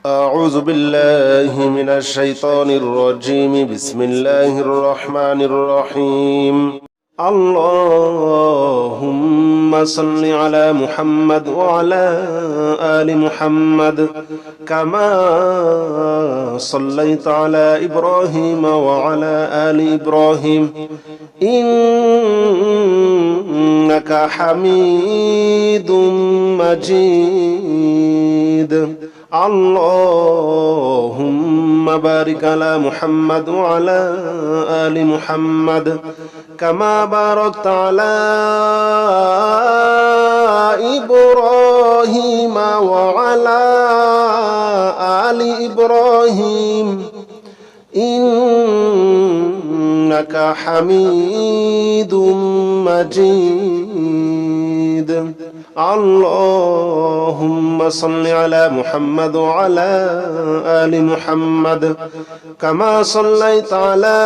أعوذ بالله من الشيطان الرجيم بسم الله الرحمن الرحيم اللهم صل على محمد وعلى آل محمد كما صليت على إبراهيم وعلى آل إبراهيم إنك حميد مجيد اللهم بارك على محمد وعلى آل محمد كما باركت على إبراهيم وعلى آل إبراهيم إنك حميد مجيد اللهم صل على محمد وعلى آل محمد كما صليت على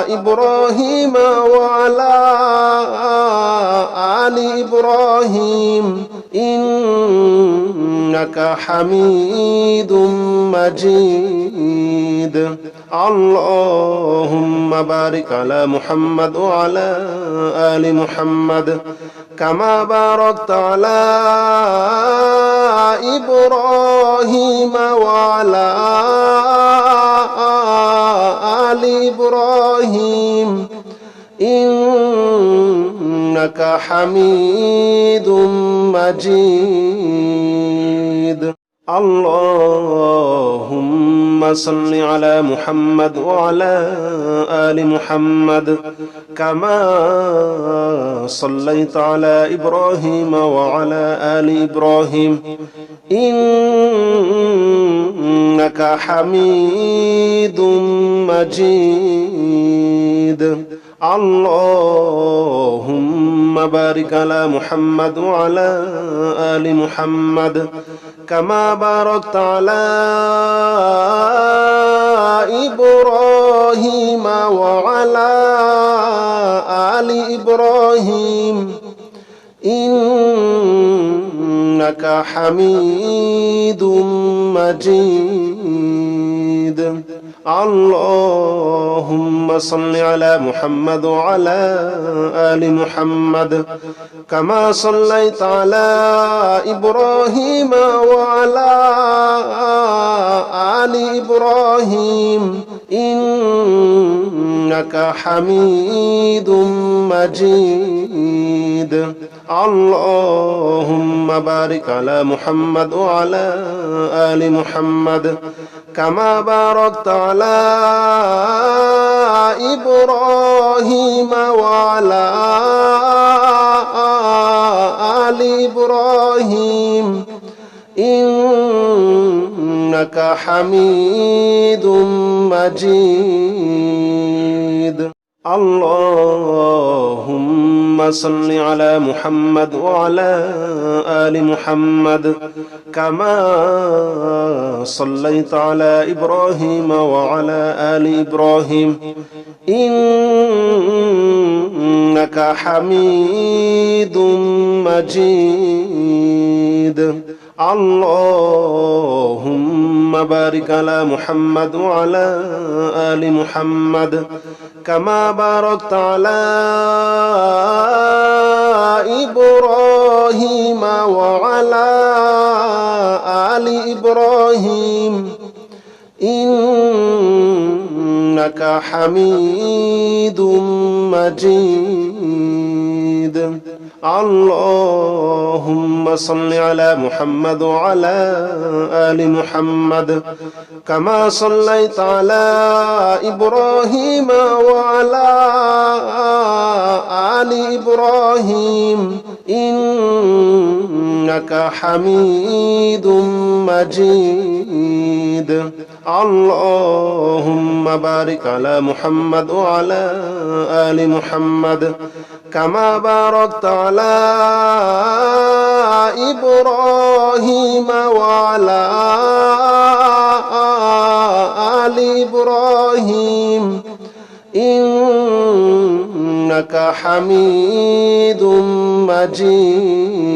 إبراهيم وعلى آل إبراهيم إنك حميد مجيد اللهم بارك على محمد وعلى آل محمد كما باركت على إبراهيم وعلى آل إبراهيم إنك حميد مجيد اللهم صل على محمد وعلى آل محمد كما صليت على إبراهيم وعلى آل إبراهيم إنك حميد مجيد اللهم بارك على محمد وعلى آل محمد كما باركت على إبراهيم وعلى آل إبراهيم إنك حميد مجيد اللهم صل على محمد وعلى آل محمد كما صليت على إبراهيم وعلى آل إبراهيم إنك حميد مجيد اللهم بارك على محمد وعلى آل محمد كما باركت على إبراهيم وعلى آل إبراهيم إنك حميد مجيد اللهم صل على محمد وعلى آل محمد كما صليت على إبراهيم وعلى آل إبراهيم إنك حميد مجيد اللهم بارك على محمد وعلى آل محمد كما باركت على إبراهيم وعلى آل إبراهيم إنك حميد مجيد اللهم صل على محمد وعلى آل محمد كما صليت على إبراهيم وعلى آل إبراهيم إنك حميد مجيد اللهم بارك على محمد وعلى آل محمد كما باركت على إبراهيم وعلى آل إبراهيم إنك حميد مجيد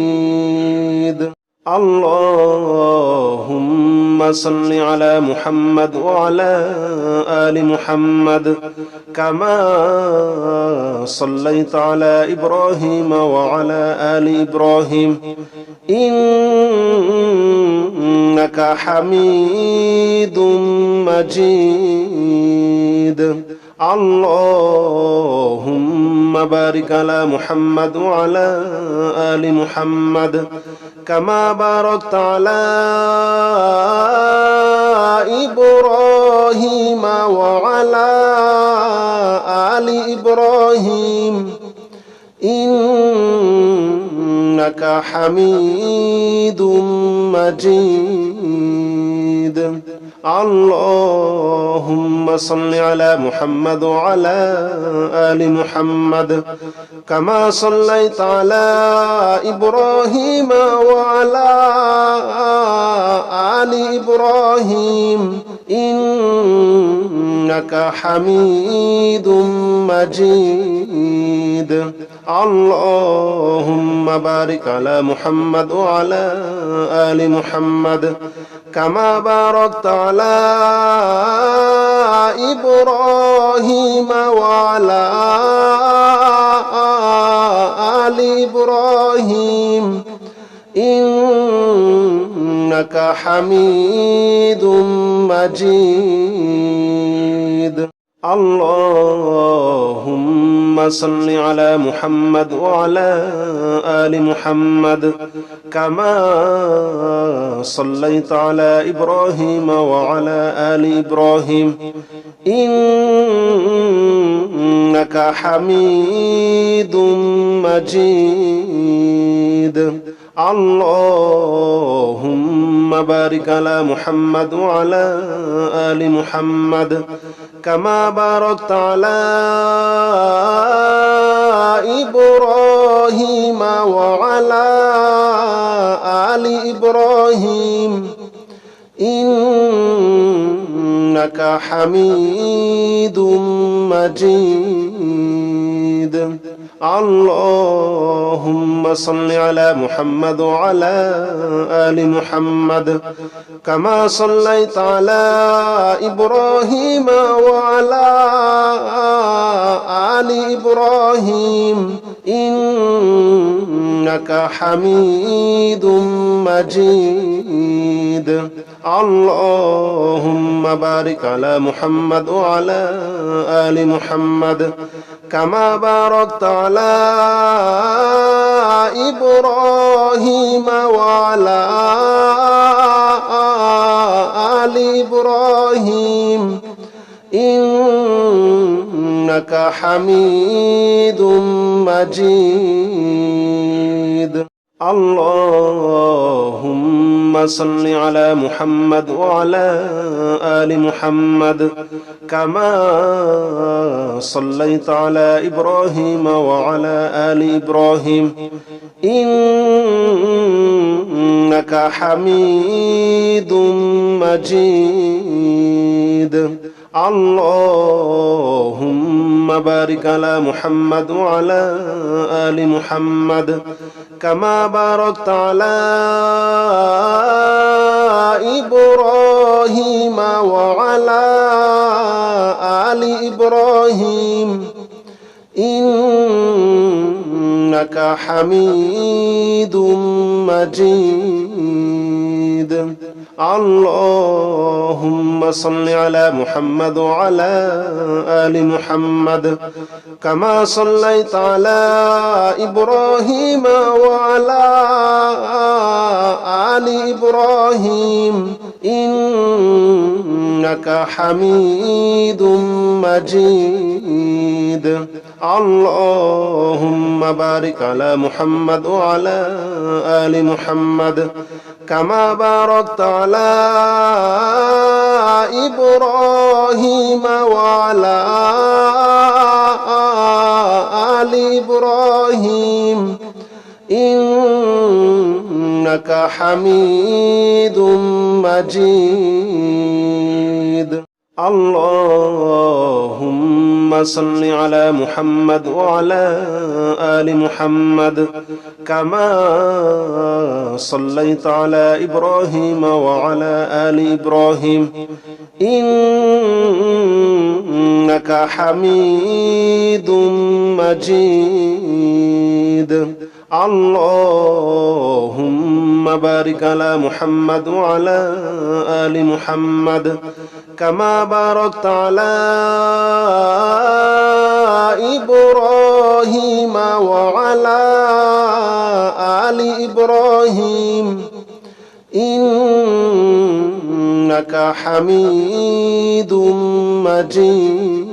اللهم صل على محمد وعلى آل محمد كما صليت على إبراهيم وعلى آل إبراهيم إنك حميد مجيد اللهم بارك على محمد وعلى آل محمد كما باركت على إبراهيم وعلى آل إبراهيم إنك حميد مجيد اللهم صل على محمد وعلى آل محمد كما صليت على إبراهيم وعلى آل إبراهيم إنك حميد مجيد اللهم بارك على محمد وعلى آل محمد كما باركت على إبراهيم وعلى آل إبراهيم إنك حميد مجيد اللهم صل على محمد وعلى آل محمد كما صليت على إبراهيم وعلى آل إبراهيم إنك حميد مجيد اللهم بارك على محمد وعلى آل محمد كما باركت على إبراهيم وعلى آل إبراهيم إنك حميد مجيد اللهم صل على محمد وعلى آل محمد كما صليت على إبراهيم وعلى آل إبراهيم إنك حميد مجيد اللهم بارك على محمد وعلى آل محمد كما باركت على إبراهيم وعلى آل إبراهيم إنك حميد مجيد اللهم صل على محمد وعلى آل محمد كما صليت على إبراهيم وعلى آل إبراهيم إنك حميد مجيد اللهم بارك على محمد وعلى آل محمد كما باركت على إبراهيم وعلى آل إبراهيم إنك حميد مجيد اللهم صل على محمد وعلى آل محمد كما صليت على إبراهيم وعلى آل إبراهيم إنك حميد مجيد اللهم بارك على محمد وعلى آل محمد كما باركت على إبراهيم وعلى آل إبراهيم إنك حميد مجيد اللهم صل على محمد وعلى آل محمد كما صليت على إبراهيم وعلى آل إبراهيم إنك حميد مجيد اللهم بارك على محمد وعلى آل محمد كما باركت على إبراهيم وعلى آل إبراهيم إنك حميد مجيد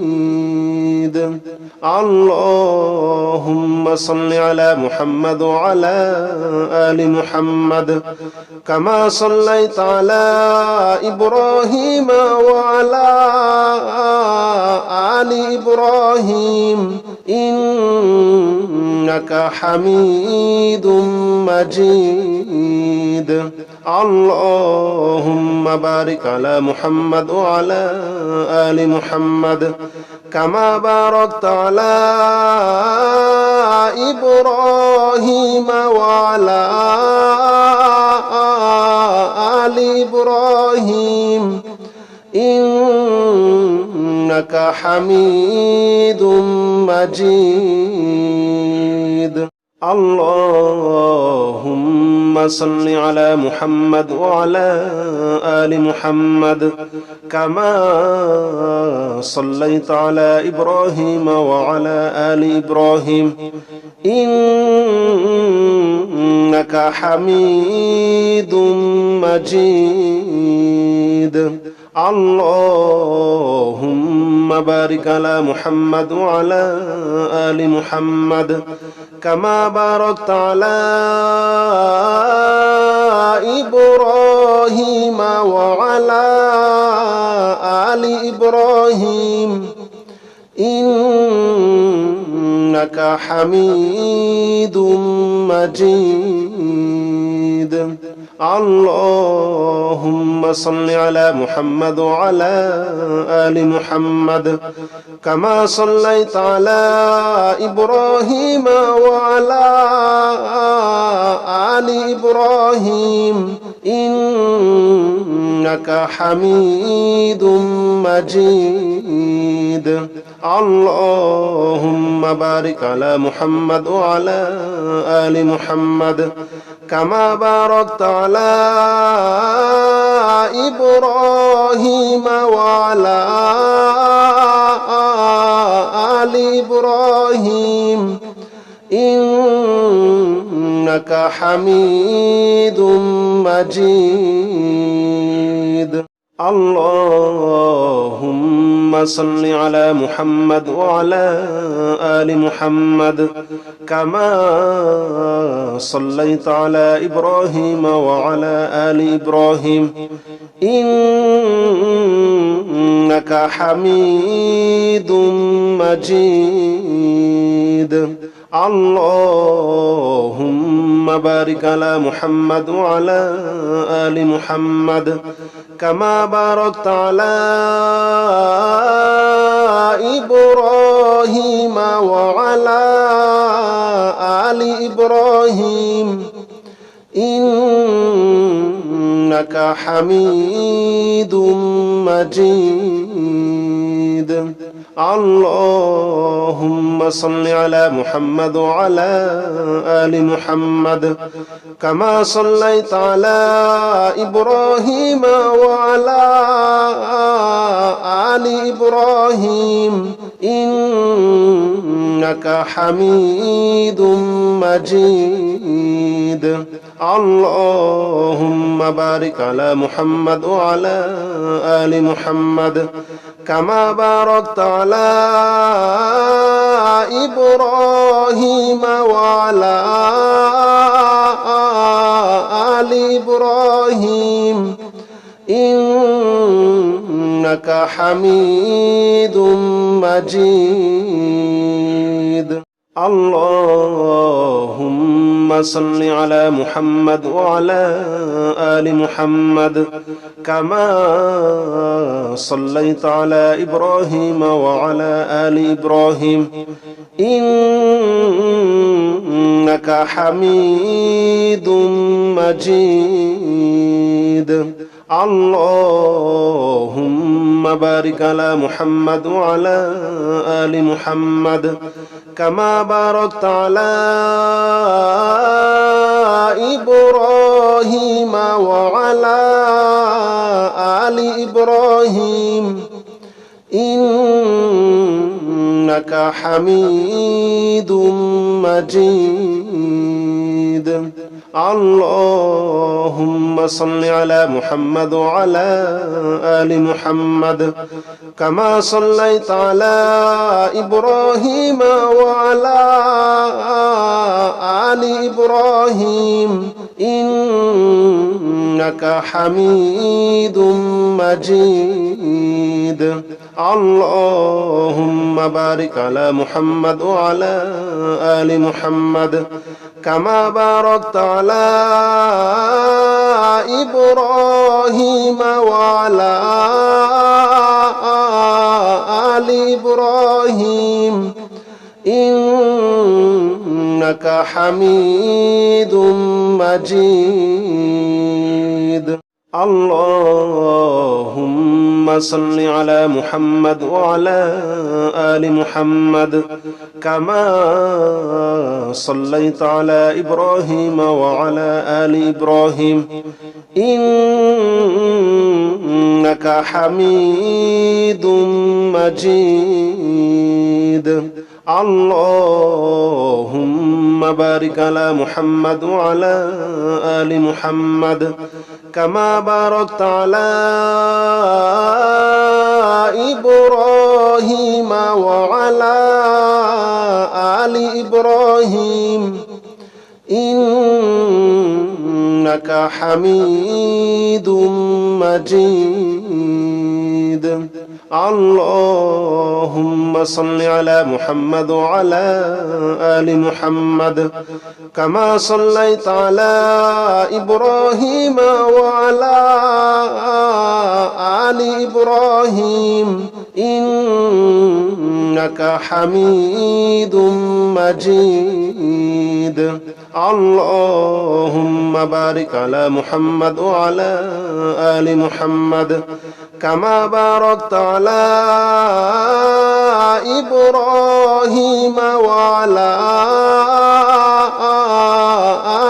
اللهم صل على محمد وعلى آل محمد كما صليت على إبراهيم وعلى آل إبراهيم إنك حميد مجيد اللهم بارك على محمد وعلى آل محمد كما باركت على إبراهيم وعلى آل إبراهيم إنك حميد مجيد اللهم صل على محمد وعلى آل محمد كما صليت على إبراهيم وعلى آل إبراهيم إنك حميد مجيد اللهم بارك على محمد وعلى آل محمد كما باركت على إبراهيم وعلى آل إبراهيم إنك حميد مجيد اللهم صل على محمد وعلى آل محمد كما صليت على إبراهيم وعلى آل إبراهيم إنك حميد مجيد اللهم بارك على محمد وعلى آل محمد كما باركت على إبراهيم وعلى آل إبراهيم إنك حميد مجيد اللهم صل على محمد وعلى آل محمد كما صليت على إبراهيم وعلى آل إبراهيم إنك حميد مجيد اللهم بارك على محمد وعلى آل محمد كما باركت على إبراهيم وعلى آل إبراهيم إنك حميد مجيد اللهم صل على محمد وعلى آل محمد كما صليت على إبراهيم وعلى آل إبراهيم إنك حميد مجيد اللهم بارك على محمد وعلى آل محمد كما باركت على إبراهيم وعلى آل إبراهيم إنك حميد مجيد اللهم صل على محمد وعلى آل محمد كما صليت على إبراهيم وعلى آل إبراهيم إنك حميد مجيد اللهم بارك على محمد وعلى آل محمد كما باركت على إبراهيم وعلى آل إبراهيم إنك حميد مجيد اللهم صل على محمد وعلى آل محمد كما صليت على إبراهيم وعلى آل إبراهيم إنك حميد مجيد اللهم بارك على محمد وعلى آل محمد كما باركت على إبراهيم وعلى آل إبراهيم إنك حميد مجيد اللهم صل على محمد وعلى آل محمد كما صليت على إبراهيم وعلى آل إبراهيم إنك حميد مجيد اللهم بارك على محمد وعلى آل محمد كما باركت على إبراهيم وعلى آل إبراهيم إنك حميد مجيد اللهم صل على محمد وعلى آل محمد كما صليت على إبراهيم وعلى آل إبراهيم إنك حميد مجيد اللهم بارك على محمد وعلى آل محمد كما باركت على إبراهيم وعلى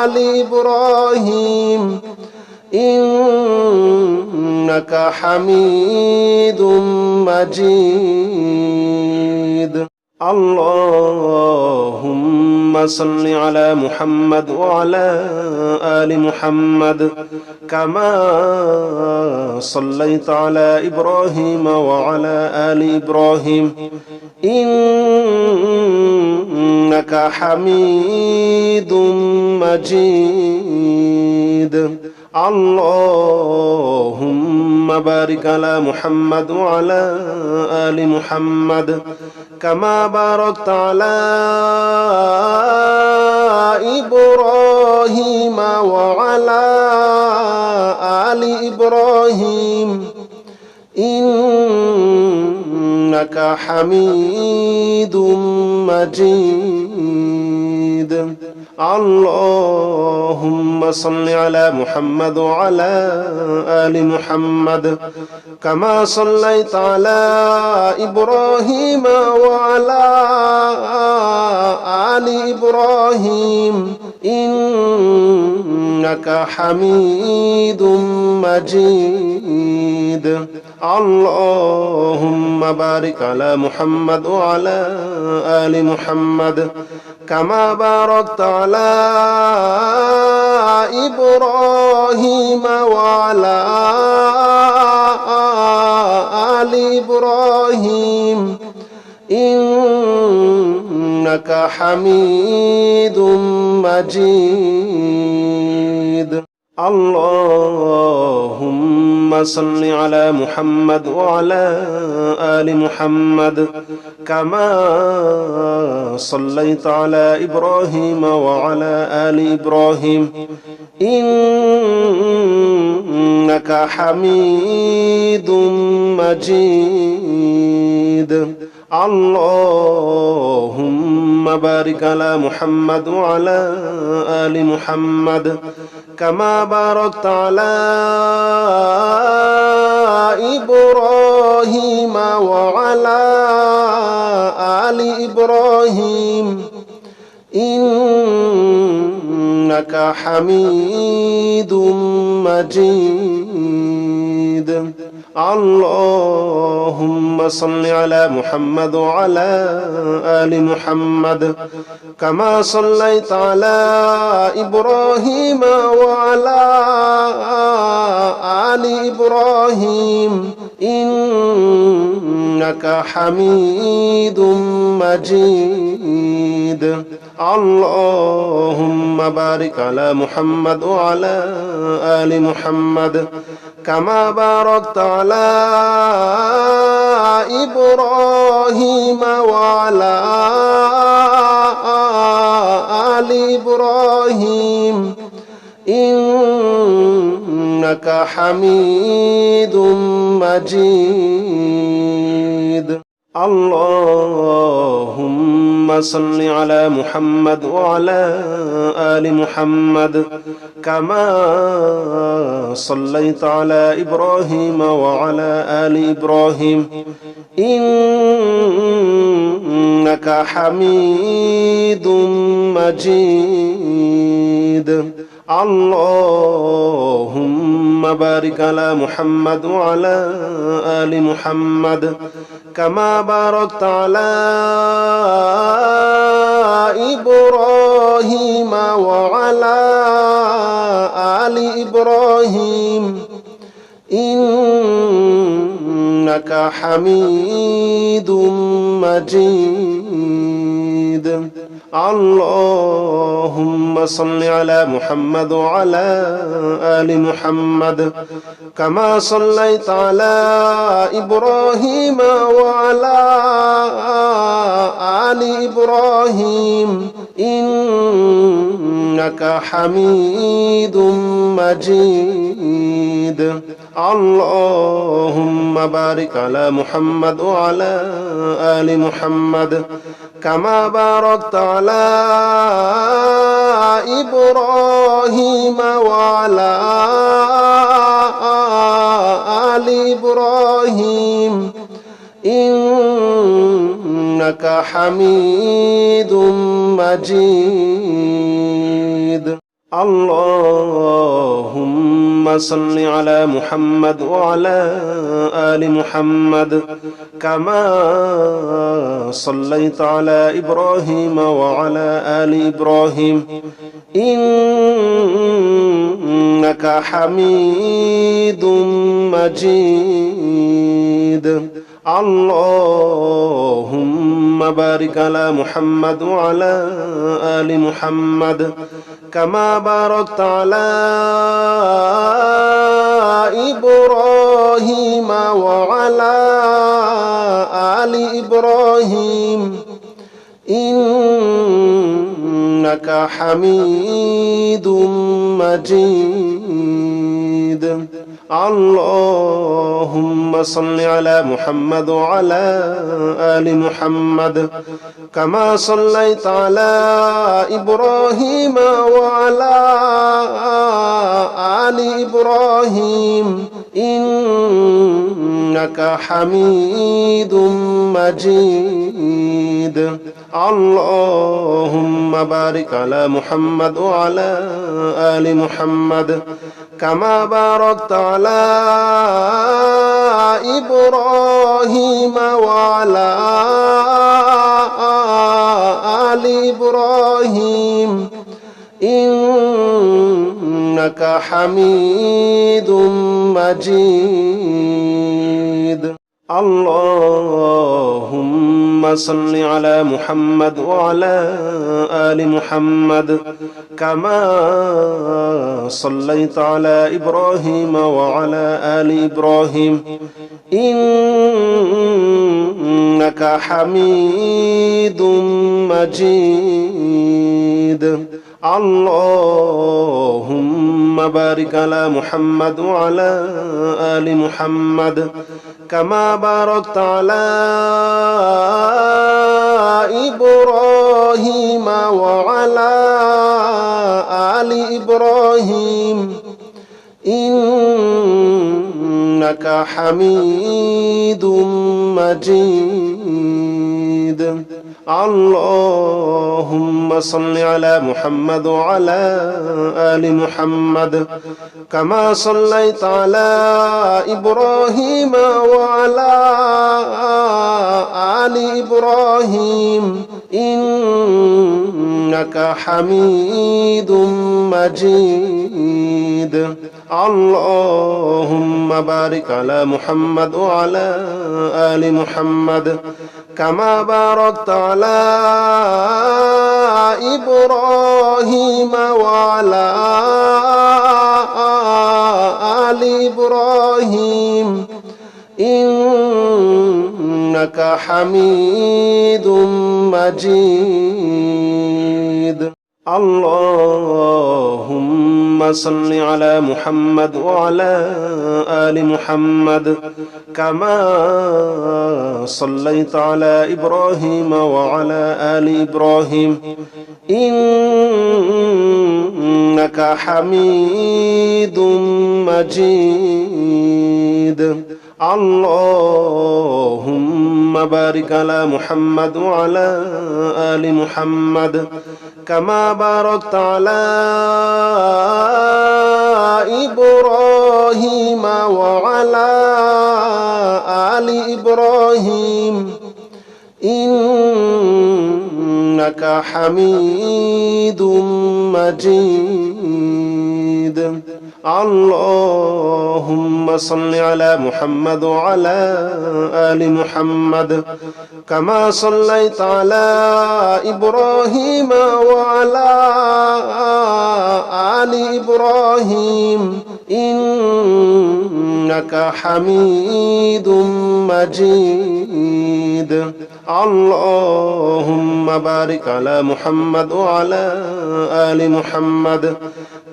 آل إبراهيم إنك حميد مجيد اللهم صل على محمد وعلى آل محمد كما صليت على إبراهيم وعلى آل إبراهيم إنك حميد مجيد اللهم بارك على محمد وعلى آل محمد كما باركت على إبراهيم وعلى آل إبراهيم إنك حميد مجيد اللهم صل على محمد وعلى آل محمد كما صليت على إبراهيم وعلى آل إبراهيم إنك حميد مجيد اللهم بارك على محمد وعلى آل محمد كما باركت على إبراهيم وعلى آل إبراهيم إنك حميد مجيد اللهم صل على محمد وعلى آل محمد كما صليت على إبراهيم وعلى آل إبراهيم إنك حميد مجيد اللهم بارك على محمد وعلى آل محمد كما باركت على إبراهيم وعلى آل إبراهيم إنك حميد مجيد اللهم صل على محمد وعلى آل محمد كما صليت على إبراهيم وعلى آل إبراهيم إنك حميد مجيد اللهم بارك على محمد وعلى آل محمد كما باركت على إبراهيم وعلى آل إبراهيم إنك حميد مجيد اللهم صل على محمد وعلى آل محمد كما صليت على إبراهيم وعلى آل إبراهيم إنك حميد مجيد اللهم بارك على محمد وعلى آل محمد كما باركت على إبراهيم وعلى آل إبراهيم إنك حميد مجيد اللهم صل على محمد وعلى آل محمد كما صليت على إبراهيم وعلى آل إبراهيم إنك حميد مجيد اللهم بارك على محمد وعلى آل محمد كما باركت على إبراهيم وعلى آل إبراهيم إنك حميد مجيد اللهم صل على محمد وعلى آل محمد كما صليت على إبراهيم وعلى آل إبراهيم إنك حميد مجيد اللهم بارك على محمد وعلى آل محمد كما باركت على إبراهيم وعلى آل إبراهيم إنك حميد مجيد اللهم صل على محمد وعلى آل محمد كما صليت على إبراهيم وعلى آل إبراهيم إنك حميد مجيد اللهم بارك على محمد وعلى آل محمد كما باركت على إبراهيم وعلى آل إبراهيم إنك حميد مجيد اللهم صل على محمد وعلى آل محمد كما صليت على إبراهيم وعلى آل إبراهيم إنك حميد مجيد اللهم بارك على محمد وعلى آل محمد كما باركت على إبراهيم وعلى آل إبراهيم إنك حميد مجيد اللهم صل على محمد وعلى آل محمد كما صليت على إبراهيم وعلى آل إبراهيم إنك حميد مجيد اللهم بارك على محمد وعلى آل محمد كما باركت على إبراهيم وعلى آل إبراهيم إنك حميد مجيد اللهم صل على محمد وعلى آل محمد كما صليت على إبراهيم وعلى آل إبراهيم إنك حميد مجيد اللهم بارك على محمد وعلى آل محمد كما باركت على إبراهيم وعلى آل إبراهيم إنك حميد مجيد اللهم صل على محمد وعلى آل محمد كما صليت على إبراهيم وعلى آل إبراهيم إنك حميد مجيد اللهم بارك على محمد وعلى آل محمد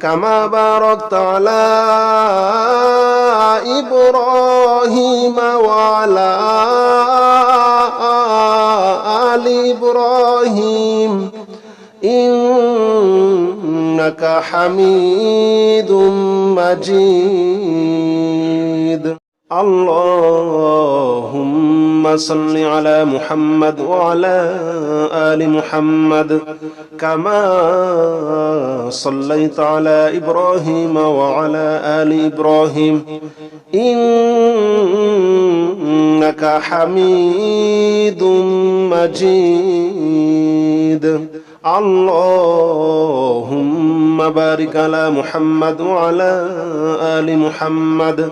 كما باركت على إبراهيم وعلى آل إبراهيم إنك حميد مجيد اللهم صل على محمد وعلى آل محمد كما صليت على إبراهيم وعلى آل إبراهيم إنك حميد مجيد اللهم بارك على محمد وعلى آل محمد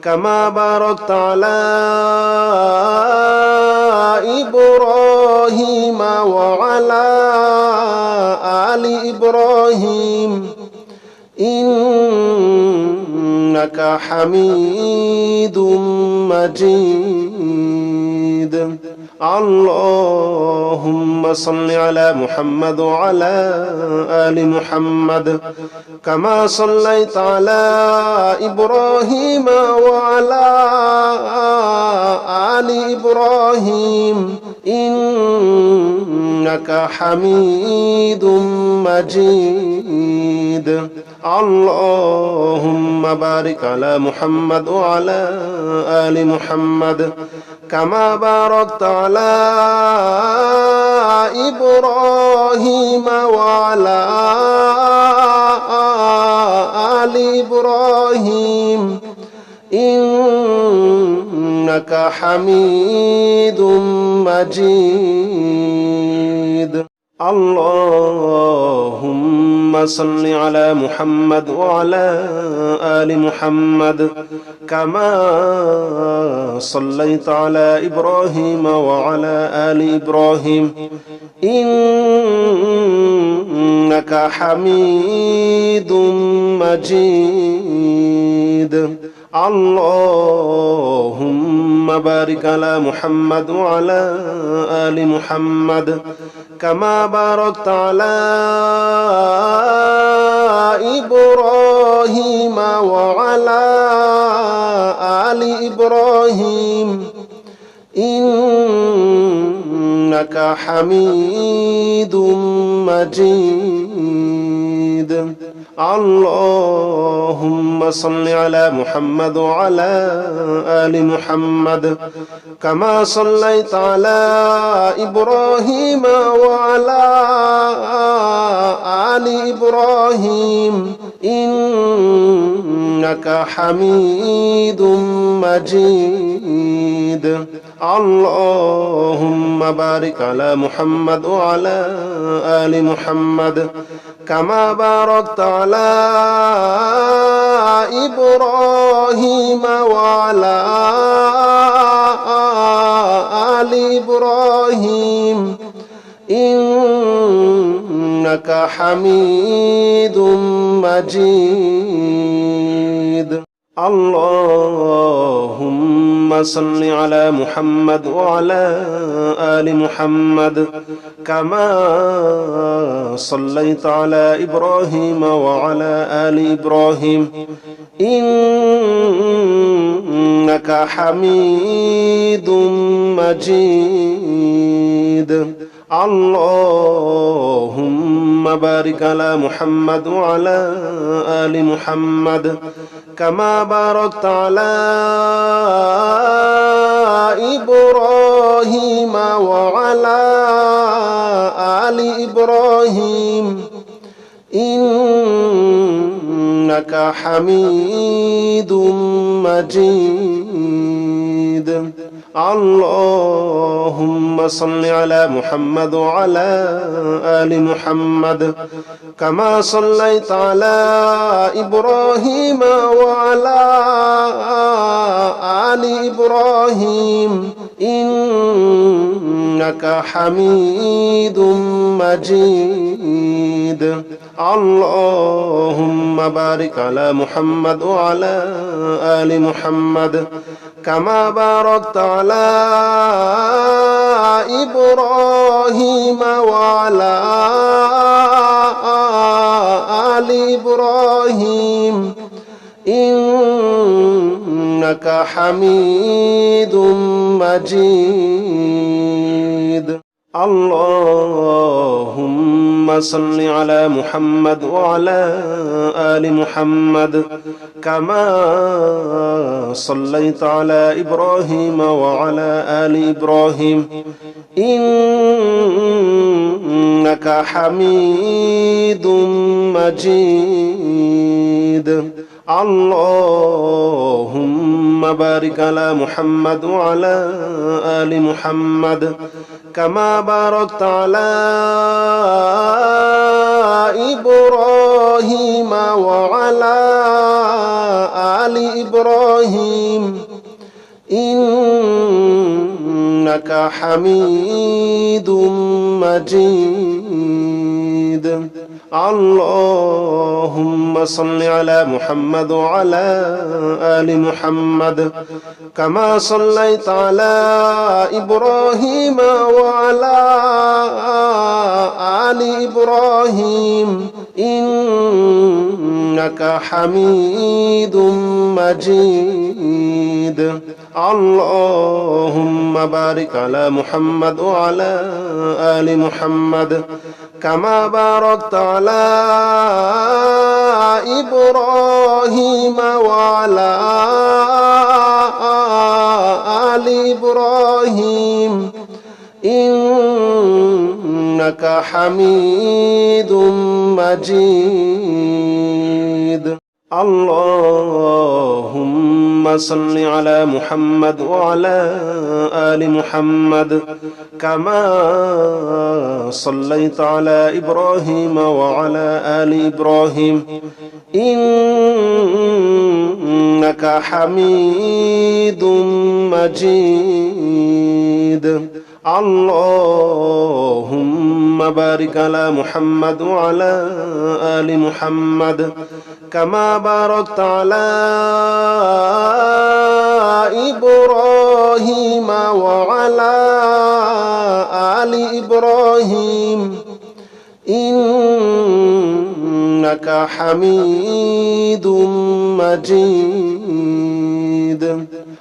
كما باركت على إبراهيم وعلى آل إبراهيم إنك حميد مجيد اللهم صل على محمد وعلى آل محمد كما صليت على إبراهيم وعلى آل إبراهيم إنك حميد مجيد اللهم بارك على محمد وعلى آل محمد كما باركت على إبراهيم وعلى آل إبراهيم إنك حميد مجيد اللهم صل على محمد وعلى آل محمد كما صليت على إبراهيم وعلى آل إبراهيم إنك حميد مجيد اللهم بارك على محمد وعلى آل محمد كما باركت على إبراهيم وعلى آل إبراهيم إنك حميد مجيد اللهم صل على محمد وعلى آل محمد كما صليت على إبراهيم وعلى آل إبراهيم إنك حميد مجيد اللهم بارك على محمد وعلى آل محمد كما باركت على إبراهيم وعلى آل إبراهيم إنك حميد مجيد اللهم صل على محمد وعلى آل محمد كما صليت على إبراهيم وعلى آل إبراهيم إنك حميد مجيد اللهم بارك على محمد وعلى آل محمد كما باركت على إبراهيم وعلى آل إبراهيم إنك حميد مجيد اللهم صل على محمد وعلى آل محمد كما صليت على إبراهيم وعلى آل إبراهيم إنك حميد مجيد اللهم بارك على محمد وعلى آل محمد كما باركت على إبراهيم وعلى آل إبراهيم إنك حميد مجيد اللهم صل على محمد وعلى آل محمد كما صليت على إبراهيم وعلى آل إبراهيم إنك حميد مجيد اللهم بارك على محمد وعلى آل محمد كما باركت على إبراهيم وعلى آل إبراهيم إنك حميد مجيد اللهم صل على محمد وعلى آل محمد كما صليت على إبراهيم وعلى آل إبراهيم إنك حميد مجيد اللهم بارك على محمد وعلى آل محمد كما باركت على إبراهيم وعلى آل إبراهيم إنك حميد مجيد اللهم صل على محمد وعلى آل محمد كما صليت على إبراهيم وعلى آل إبراهيم إنك حميد مجيد اللهم بارك على محمد وعلى آل محمد كما باركت على إبراهيم وعلى آل إبراهيم إنك حميد مجيد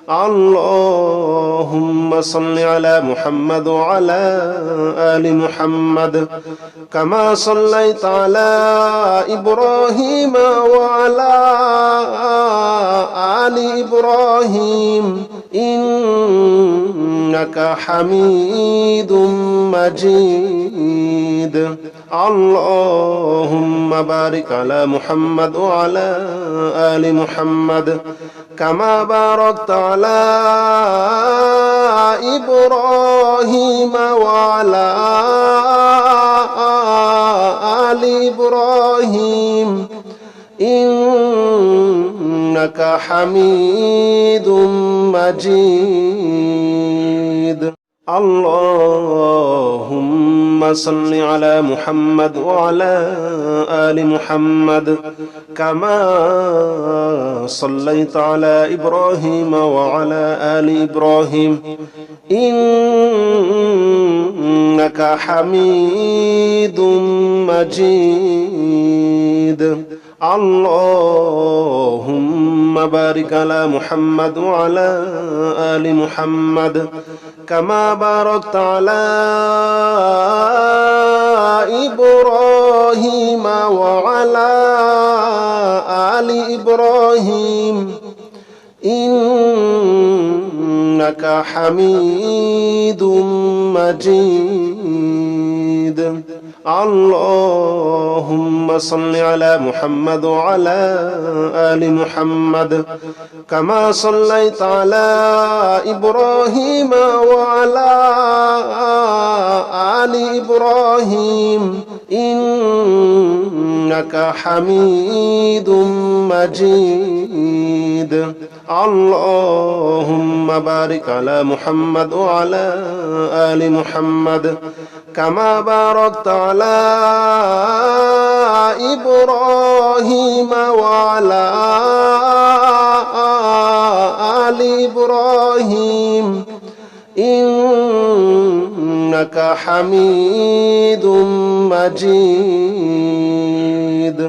اللهم صل على محمد وعلى آل محمد كما صليت على إبراهيم وعلى آل إبراهيم إنك حميد مجيد اللهم بارك على محمد وعلى آل محمد كما باركت على إبراهيم وعلى آل إبراهيم إنك حميد مجيد اللهم صل على محمد وعلى آل محمد كما صليت على إبراهيم وعلى آل إبراهيم إنك حميد مجيد اللهم بارك على محمد وعلى آل محمد كما باركت على إبراهيم وعلى آل إبراهيم إنك حميد مجيد اللهم صل على محمد وعلى آل محمد كما صليت على إبراهيم وعلى آل إبراهيم إنك حميد مجيد اللهم بارك على محمد وعلى آل محمد كما باركت على إبراهيم وعلى آل إبراهيم إنك حميد مجيد